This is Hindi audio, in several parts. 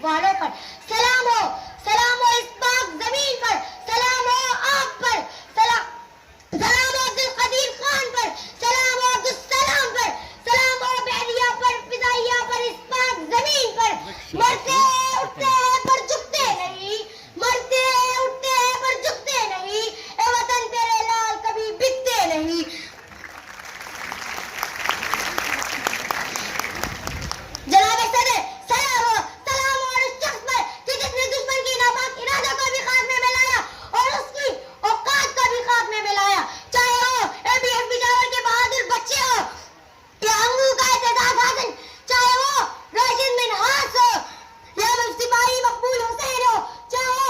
वालों पर, सलाम हो इस पाक जमीन पर, सलाम हो आप पर, सलाम हो अब्दुल कदीर खान पर, सलाम हो अब्दुल सलाम पर, सलाम हो बहरिया पर, फिजाइया पर, इस पाक जमीन पर। मरते उठते हैं पर झुकते नहीं, मरते उठते हैं पर झुकते नहीं, ए वतन तेरे लाल कभी बिकते नहीं। जनाब सदर, सलाम हो उस शख्स पर कि जिसने दुश्मन की नापाक इरादा को भी खात्मे में लाया और उसकी औकात को भी खात्मे में लाया। चाहे हो एबीएफ बिजावर के बहादुर बच्चे हो या अंगू का एतजाज हासन, चाहे वो राशिद मिन्हास हो या सिपाही मकबूल हुसैन हो, चाहे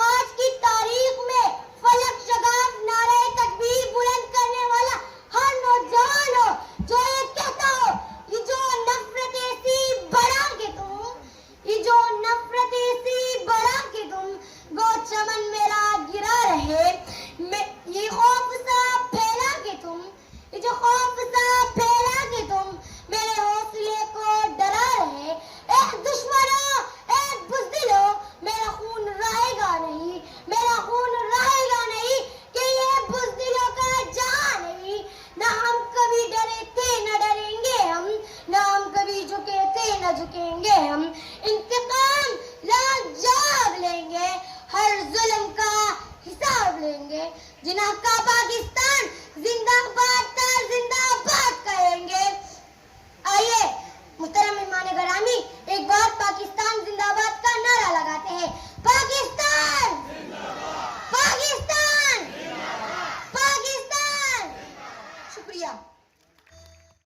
आज की तारीख में फलक शगाफ नारे तकबीर बुलंद करने वाला हर नौजवान हो जो ये कहता हो ये जो नफरतें सी बढ़ा के तुम, ये जो नफरतें सी बढ़ा के तुम गो चमन मेरा गिरा रहे, ये खौफ सा फैला के तुम, ये जो खौफ सा फैला के तुम मेरे हौसले को डरा रहे। ए दुश्मनों, ए बुज़दिलों, मेरा खून रहेगा नहीं, मेरा खून रहेगा नहीं कि ये बुज़दिलों का जहां नहीं। ना हम कभी डरे थे न डरेंगे हम, ना हम कभी झुके थे न झुकेंगे हम। इंतकाम लाजवाब लेंगे, हर जुल्म का हिसाब लेंगे। जिन्हा का पाकिस्तान